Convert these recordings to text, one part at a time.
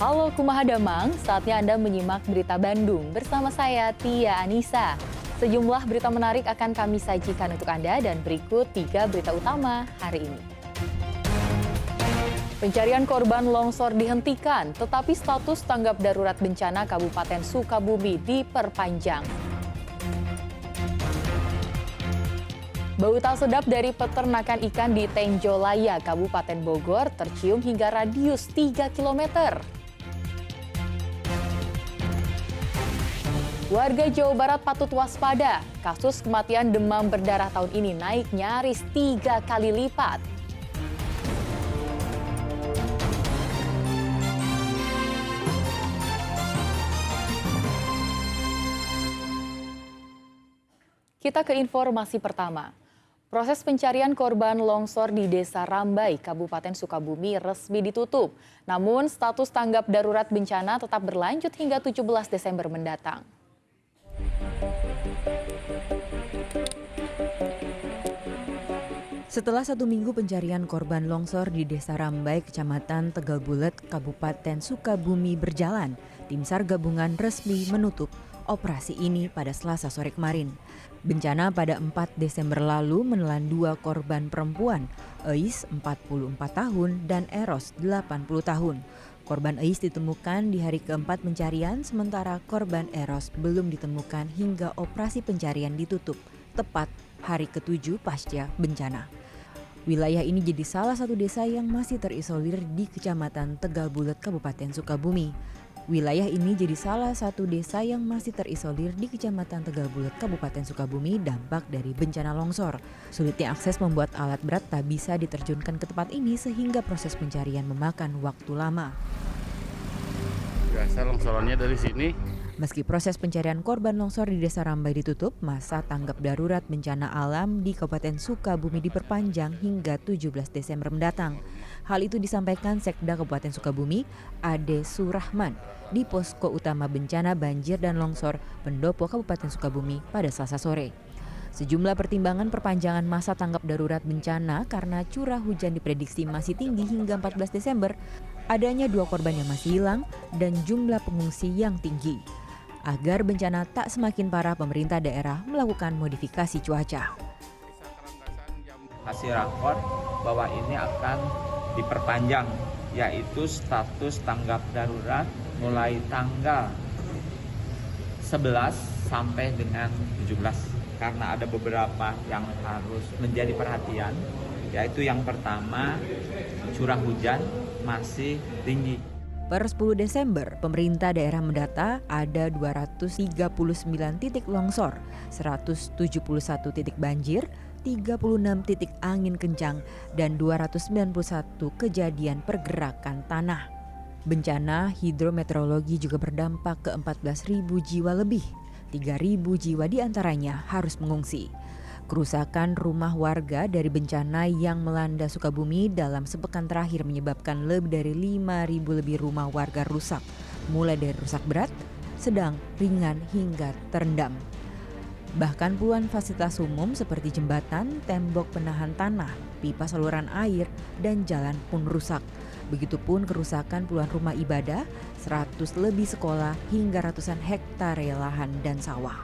Halo Kumaha Damang, saatnya Anda menyimak berita Bandung bersama saya Tia Anissa. Sejumlah berita menarik akan kami sajikan untuk Anda dan berikut 3 berita utama hari ini. Pencarian korban longsor dihentikan, tetapi status tanggap darurat bencana Kabupaten Sukabumi diperpanjang. Bau tak sedap dari peternakan ikan di Tenjolaya, Kabupaten Bogor tercium hingga radius 3 km. Warga Jawa Barat patut waspada, kasus kematian demam berdarah tahun ini naik nyaris 3 kali lipat. Kita ke informasi pertama. Proses pencarian korban longsor di Desa Rambai, Kabupaten Sukabumi resmi ditutup. Namun status tanggap darurat bencana tetap berlanjut hingga 17 Desember mendatang. Setelah 1 minggu pencarian korban longsor di Desa Rambai, Kecamatan Tegal Bulet, Kabupaten Sukabumi berjalan, tim SAR gabungan resmi menutup operasi ini pada Selasa sore kemarin. Bencana pada 4 Desember lalu menelan 2 korban perempuan, Eis 44 tahun dan Eros 80 tahun. Korban Eis ditemukan di hari keempat pencarian, sementara korban Eros belum ditemukan hingga operasi pencarian ditutup, tepat hari ke-7 pasca bencana. Wilayah ini jadi salah satu desa yang masih terisolir di Kecamatan Tegal Bulet, Kabupaten Sukabumi. Wilayah ini jadi salah satu desa yang masih terisolir di Kecamatan Tegal Bulet, Kabupaten Sukabumi dampak dari bencana longsor. Sulitnya akses membuat alat berat tak bisa diterjunkan ke tempat ini sehingga proses pencarian memakan waktu lama. Biasa longsorannya dari sini. Meski proses pencarian korban longsor di Desa Rambai ditutup, masa tanggap darurat bencana alam di Kabupaten Sukabumi diperpanjang hingga 17 Desember mendatang. Hal itu disampaikan Sekda Kabupaten Sukabumi, Ade Surahman, di Posko Utama Bencana Banjir dan Longsor Pendopo Kabupaten Sukabumi pada Selasa sore. Sejumlah pertimbangan perpanjangan masa tanggap darurat bencana karena curah hujan diprediksi masih tinggi hingga 14 Desember, adanya 2 korban yang masih hilang, dan jumlah pengungsi yang tinggi. Agar bencana tak semakin parah, pemerintah daerah melakukan modifikasi cuaca. Hasil rakor bahwa ini akan diperpanjang, yaitu status tanggap darurat mulai tanggal 11 sampai dengan 17. Karena ada beberapa yang harus menjadi perhatian, yaitu yang pertama, curah hujan masih tinggi. Per 10 Desember, pemerintah daerah mendata ada 239 titik longsor, 171 titik banjir, 36 titik angin kencang, dan 291 kejadian pergerakan tanah. Bencana hidrometeorologi juga berdampak ke 14.000 jiwa lebih, 3.000 jiwa diantaranya harus mengungsi. Kerusakan rumah warga dari bencana yang melanda Sukabumi dalam sepekan terakhir menyebabkan lebih dari 5.000 lebih rumah warga rusak, mulai dari rusak berat, sedang, ringan, hingga terendam. Bahkan puluhan fasilitas umum seperti jembatan, tembok penahan tanah, pipa saluran air, dan jalan pun rusak. Begitupun kerusakan puluhan rumah ibadah, 100 lebih sekolah, hingga ratusan hektare lahan dan sawah.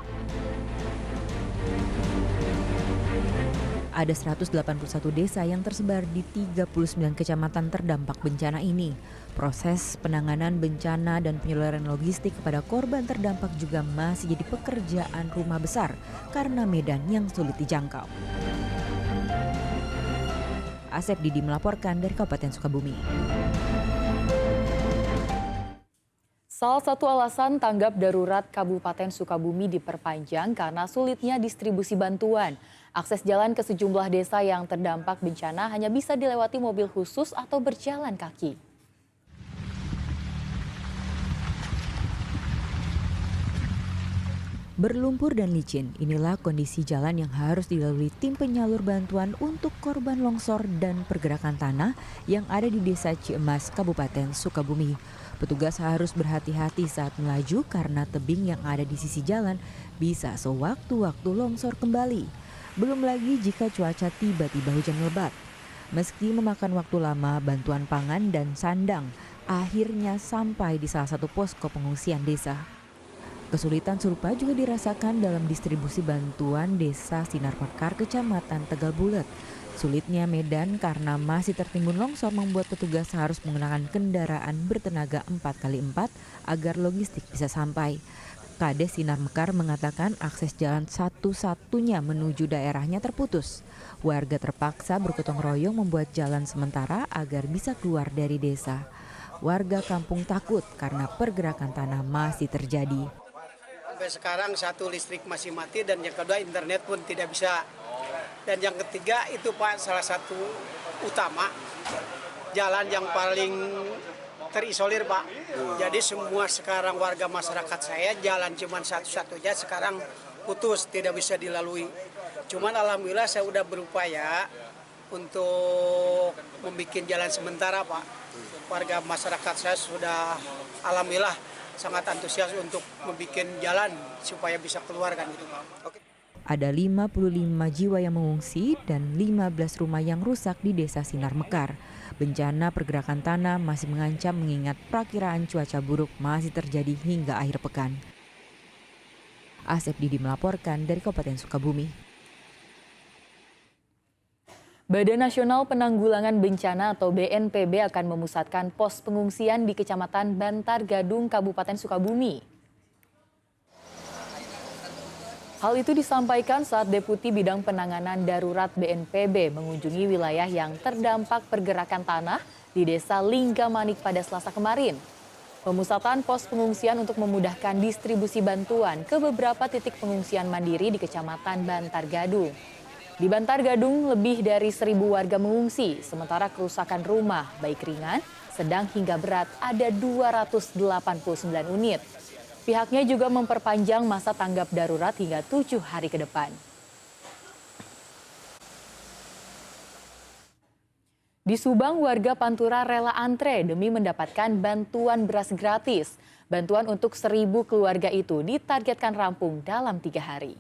Ada 181 desa yang tersebar di 39 kecamatan terdampak bencana ini. Proses penanganan bencana dan penyaluran logistik kepada korban terdampak juga masih jadi pekerjaan rumah besar karena medan yang sulit dijangkau. Asep Didi melaporkan dari Kabupaten Sukabumi. Salah satu alasan tanggap darurat Kabupaten Sukabumi diperpanjang karena sulitnya distribusi bantuan. Akses jalan ke sejumlah desa yang terdampak bencana hanya bisa dilewati mobil khusus atau berjalan kaki. Berlumpur dan licin, inilah kondisi jalan yang harus dilalui tim penyalur bantuan untuk korban longsor dan pergerakan tanah yang ada di Desa Ciemas, Kabupaten Sukabumi. Petugas harus berhati-hati saat melaju karena tebing yang ada di sisi jalan bisa sewaktu-waktu longsor kembali. Belum lagi jika cuaca tiba-tiba hujan lebat. Meski memakan waktu lama, bantuan pangan dan sandang akhirnya sampai di salah satu posko pengungsian desa. Kesulitan serupa juga dirasakan dalam distribusi bantuan Desa Sinar Mekar, Kecamatan Tegal Bulet. Sulitnya medan karena masih tertimbun longsor membuat petugas harus menggunakan kendaraan bertenaga 4x4 agar logistik bisa sampai. Kades Sinar Mekar mengatakan akses jalan satu-satunya menuju daerahnya terputus. Warga terpaksa bergotong royong membuat jalan sementara agar bisa keluar dari desa. Warga kampung takut karena pergerakan tanah masih terjadi. Sampai sekarang satu listrik masih mati dan yang kedua internet pun tidak bisa. Dan yang ketiga itu Pak salah satu utama jalan yang paling terisolir Pak. Jadi semua sekarang warga masyarakat saya jalan cuma satu-satunya sekarang putus tidak bisa dilalui. Cuman alhamdulillah saya udah berupaya untuk membuat jalan sementara Pak. Warga masyarakat saya sudah alhamdulillah sangat antusias untuk membuat jalan supaya bisa keluar kan gitu Pak. Oke. Ada 55 jiwa yang mengungsi dan 15 rumah yang rusak di Desa Sinar Mekar. Bencana pergerakan tanah masih mengancam mengingat perakiraan cuaca buruk masih terjadi hingga akhir pekan. Asep Didi melaporkan dari Kabupaten Sukabumi. Badan Nasional Penanggulangan Bencana atau BNPB akan memusatkan pos pengungsian di Kecamatan Bantar Gadung, Kabupaten Sukabumi. Hal itu disampaikan saat Deputi Bidang Penanganan Darurat BNPB mengunjungi wilayah yang terdampak pergerakan tanah di Desa Linggamanik pada Selasa kemarin. Pemusatan pos pengungsian untuk memudahkan distribusi bantuan ke beberapa titik pengungsian mandiri di Kecamatan Bantar Gadung. Di Bantar Gadung lebih dari 1.000 warga mengungsi, sementara kerusakan rumah baik ringan, sedang hingga berat ada 289 unit. Pihaknya juga memperpanjang masa tanggap darurat hingga 7 hari ke depan. Di Subang, warga Pantura rela antre demi mendapatkan bantuan beras gratis. Bantuan untuk 1.000 keluarga itu ditargetkan rampung dalam 3 hari.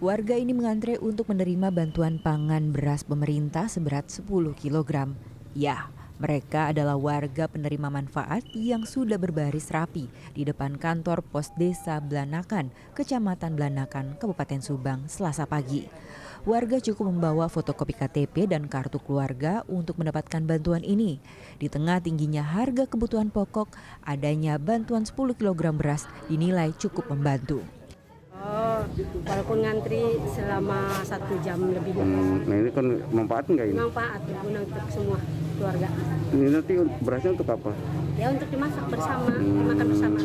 Warga ini mengantre untuk menerima bantuan pangan beras pemerintah seberat 10 kg. Ya, mereka adalah warga penerima manfaat yang sudah berbaris rapi di depan kantor pos Desa Blanakan, Kecamatan Blanakan, Kabupaten Subang, Selasa pagi. Warga cukup membawa fotokopi KTP dan kartu keluarga untuk mendapatkan bantuan ini. Di tengah tingginya harga kebutuhan pokok, adanya bantuan 10 kg beras dinilai cukup membantu. Walaupun ngantri selama 1 jam lebih. Nah ini kan manfaat nggak ini? Manfaat berguna untuk semua keluarga. Ini nanti berasnya untuk apa? Ya untuk dimasak bersama, dimakan bersama.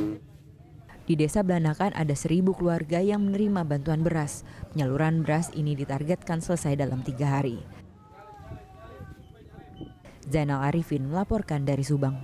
Di Desa Blanakan ada 1.000 keluarga yang menerima bantuan beras. Penyaluran beras ini ditargetkan selesai dalam 3 hari. Zainal Arifin melaporkan dari Subang.